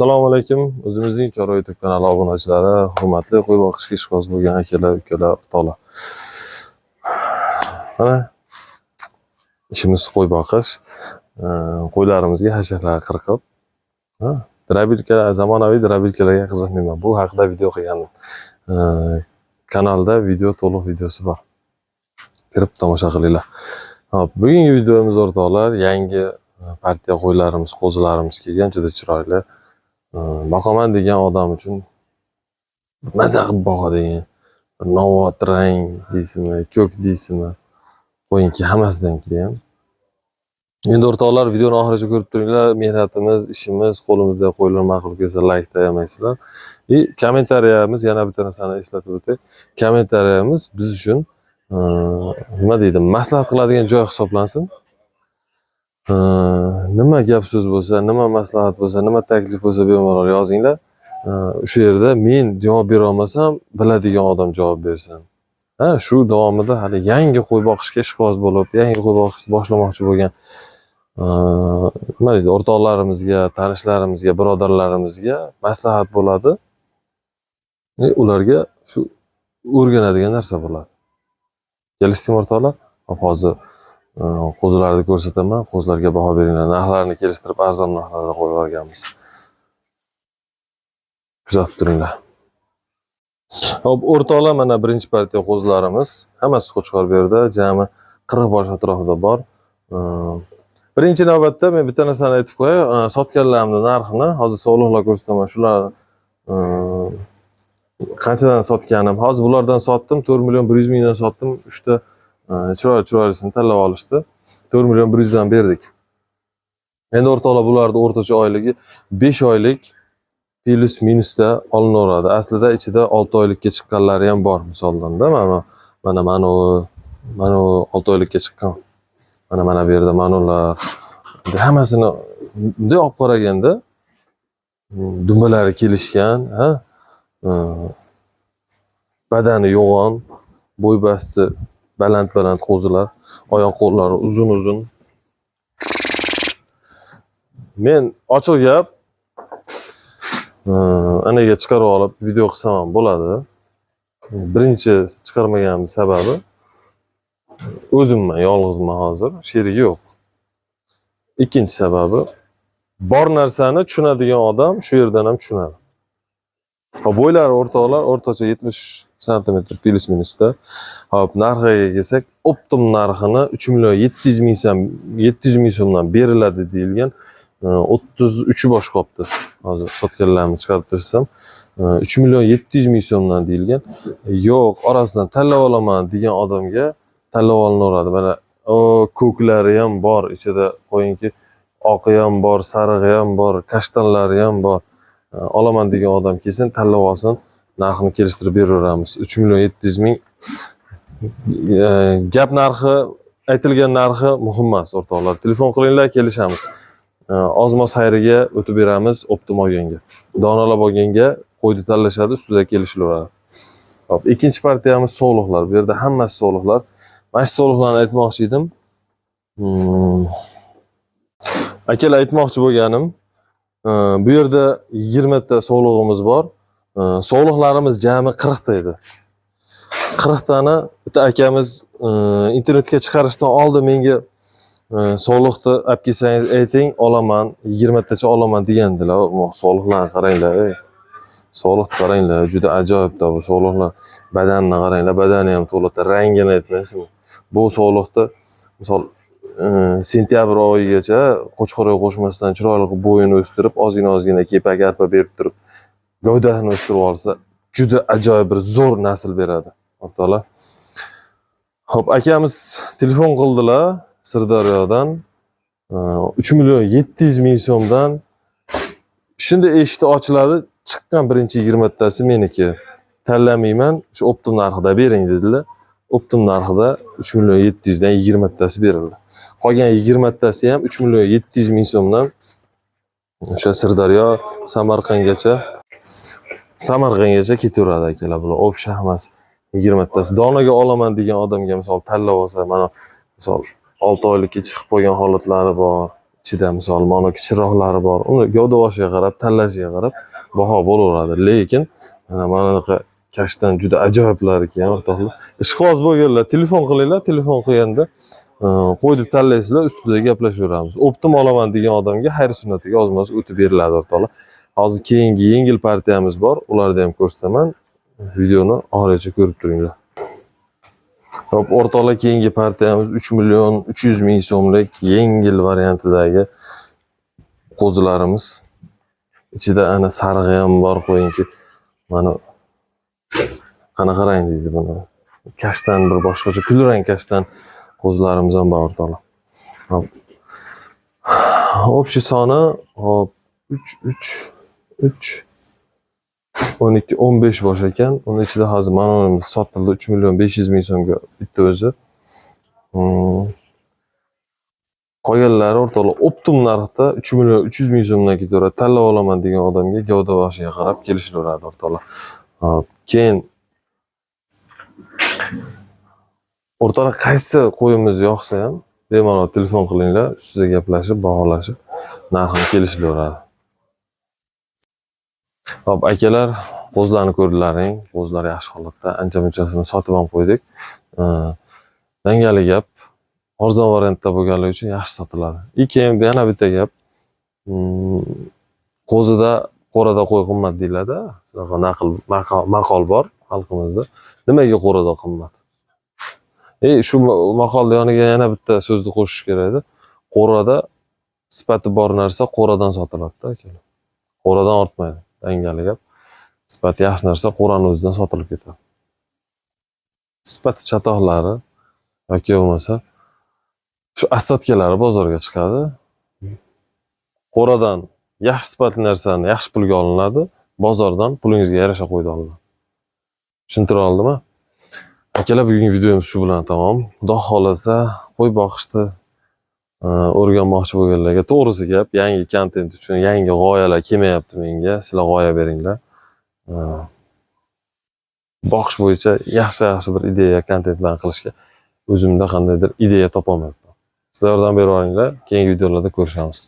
Assalomu alaykum. O'zimizning Chorva YouTube kanali obunachilari, hurmatli qo'y boqishga ishqiboz bo'lgan akalar, ukalar, o'rtoqlar. Mana ishimiz qo'y boqish. Qo'ylarimizga hashaklar qirqib, drabilka, zamonaviy drabilkalarga qiziqmayman. Bu haqida video qilgandim. Kanalda to'liq videosi bor. Kirib tomosha qilinglar. Hop, bugungi videomiz o'rtoqlar, yangi partiya qo'ylarimiz, qo'zilarimiz kelgan, juda chiroyli. Boqaman degan odam uchun maza qilib boqadigan, novot rang deysizmi, ko'k deysizmi, qo'yinki hammasidan keyin. Endi o'rtoqlar, videoni oxirigacha ko'rib turinglar. Mehnatimiz, ishimiz, qo'limizda qo'ylar ma'qul kelsa like yemaysizlar. Kommentariyamiz, yana bitta narsani eslatib o'tay. Kommentariyamiz biz uchun nima deydi, maslahat qiladigan joy hisoblansin. Nima gap so'z bo'lsa, nima maslahat bo'lsa, nima taklif bo'lsa bemalol yozinglar. O'sha yerda men javob bera olmasam, biladigan odam javob bersin. Shu davomida hali yangi qo'y boqishga ishqiboz bo'lib, yangi qo'y boqishni boshlamoqchi bo'lgan nima deydi, o'rtoqlarimizga, tanishlarimizga, birodarlarimizga maslahat bo'ladi. Ularga shu o'rganadigan narsa bo'ladi. Kelishdingmi o'rtoqlar? Hozir qo'zilarni ko'rsataman, qo'zilarga baho beringlar. Narxlarni kelishtirib, arzon narxlarda qo'yib yuborganmiz. Kuzatib turinglar. Hop, o'rtoqlar, mana birinchi partiya qo'zilarimiz. Hammasi Qo'chqor bu yerda, jami 40 bosh atrofida bor. Birinchi navbatda men bitta narsani aytib qo'yay. Sotganlarimning narxini hozir sog'liqlar ko'rsataman. Shular qanchadan sotganim. Hozir bulardan sotdim, 4 million 100 mingdan sotdim. 3 ta chiroylisini tanlab olishdi. 4 million 100 dan berdik. Endi o'rtoqlar, bularning o'rtacha oyligi 5 oylik plus minusda olinaveradi. Aslida ichida 6 oylikka chiqqanlari ham bor, misoldan-da. Mana 6 oylikka chiqqan. Mana bu yerda ma'nolar. Hammasini bunday olib qaraganda dumbalari kelishgan, badani yo'g'on, bo'y basti baland qo'zilar, oyoq qo'llari uzun. Men ochiq gap anaga chiqarib olib video qilsam ham bo'ladi. Birinchi chiqarmaganim sababi o'zimman, yolg'izman hozir, sherigi yo'q. Ikkinchi sababi bor narsani tushunadigan odam shu yerdan ham tushunadi. Bo'ylari o'rtoqlar o'rtacha 70 cm plus minusda. Hop, narxiga kelsak, optim narxini 3 million 700 ming so'mdan beriladi deyilgan. 33 bosh qopti. Hozir sotganlarimni chiqarib tursam, 3 million 700 ming so'mdan deyilgan. Yo'q, orasidan tanlab olaman degan odamga tanlab olinaveradi. Mana ko'klari ham bor, ichida qo'yinki oqi ham bor, sarig'i ham bor, kashtanlari ham bor. Olaman degan odam kelsin, tanlab olsin, narxini kelishtirib beraveramiz. 3 million 700 ming. Gap narxi, aytilgan narxi muhim emas o'rtoqlar. Telefon qilinglar, kelishamiz. Ozmos xayriga o'tib beramiz, optim olganga. Donalab olganga qo'yni tanlashadi, ustida kelishilaveradi. Hop, ikkinchi partiyamiz sog'liqlar. Bu yerda hammasi sog'liqlar. Mana shu sog'liqlarni aytmoqchi edim. Akalar, aytmoqchi bo'lganim, bu yerda 20 ta sog'lig'imiz bor. Sog'liqlarimiz jami 40 ta edi. 40 tani bitta akamiz internetga chiqarishdan oldin menga sog'liqni olib kelsangiz ayting, olaman, 20 tacha olaman degandilar. Sog'liqlarni qaranglar, sog'liqni qaranglar, juda ajoyibda bu sog'liqlar. Badanini qaranglar, badani ham to'liq, rangini aytmaysizmi? Bu sog'liqni misol sentyabr oyigacha Qo'chqorga qo'shmasdan chiroyli bo'yini o'stirib, ozgina kepak arpa berib turib, gavdasini o'stirib olsa, juda ajoyib bir zo'r nasl beradi, o'rtoqlar. Hop, akamiz telefon qildilar Sirdaryodan. 3 million 700 ming so'mdan shunda eshikni ochiladi, chiqqan birinchi 20 tasi meniki. Tanlamayman, shu optim narxida bering dedilar. Optim narxida 3 million 700 dan 20 tasi berildi. Qolgan 20 tasi ham 3 million 700 ming so'mdan o'sha Sirdaryo Samarqandgacha ketaveradi akalar. Bular o'sha hammasi 20 tasi. Donaga olaman degan odamga misol tanlab olsa, mana misol 6 oylikka chiqib qolgan holatlari bor. ichida misol mana kichikroqlari bor. Uni gavdavoshiga qarab, tanlashiga qarab baho bo'laveradi. Lekin mana bunaqa kashtan juda ajoyiblar ekan o'rtoqlar. Ishqiboz bo'lganlar telefon qilinglar, telefon qilganda qo'yni tanlaysizlar, ustida gaplashaveramiz. Optim olaman degan odamga xayr sunnatiga ozmoz o'tib beriladi o'rtoqlar. Hozir keyingi yengil partiyamiz bor, ularni ham ko'rsataman. Videoni oxirigacha ko'rib turinglar. Hop, o'rtoqlar, keyingi partiyamiz 3 million 300 ming so'mlik yengil variantidagi qo'zilarimiz. Ichida ana sarig'i ham bor qo'yingki. Mana qanaqa rang deydi buni. Kashtan bir boshqacha kulrang kashtan qo'zilarimiz ham bor o'rtoqlar. Hop. Общий soni hop 3 12 15 bosh ekan. Uni ichida hozir manonimiz sotildi 3 million 500 ming so'mga bitta o'zi. Qolganlari o'rtoqlar optim narxda 3 million 300 ming so'mdan ketaveradi. Tanlab olaman degan odamga gavdavoshiga qarab kelishaveradi o'rtoqlar. Keyin o'rtoqlar, qaysi qo'yimiz yoqsa ham bemalol telefon qilinglar, ustida gaplashib, baholashib, narxini kelishaveradi. Hop, akalar, qo'zlarni ko'rdilaring. Qo'zlar yaxshi holatda, ancha-munchasini sotib ham qo'ydik. Dangali gap, arzon variantda bo'lganligi uchun yaxshi sotiladi. Keyin yana bitta gap. Qo'zida, qo'rada qo'y qimmat deyiladi. Shunaqa maqol bor xalqimizda. Nimaga qo'rada qimmat? Shu maqolning yoniga yana bitta so'zni qo'shish kerak edi. Qo'rada sifati bor narsa qo'radan sotiladi-da, akalar. Qo'radan ortmaydi. Dangali gap. Sifati yaxshi narsa qo'rani o'zidan sotilib ketadi. Sifati chatoqlari yoki bo'lmasa shu ostatkalari bozorga chiqadi. Qo'radan yaxshi sifatli narsani yaxshi pulga olinadi, bozordan pulingizga yarasha qo'ydi olinadi. Tushuntira oldimmi? Akalar, bugungi videomiz shu bilan tamom. Xudo xolasa, qo'y boqishni o'rganmoqchi bo'lganlarga to'g'risi gap, yangi kontent uchun yangi g'oyalar kelmayapti menga. Sizlar g'oya beringlar. Boqish bo'yicha yaxshi bir ideya, kontentlar qilishga o'zimda qandaydir ideya topolmayapman. Sizlar yordam berib oringlar. Keyingi videolarda ko'rishamiz.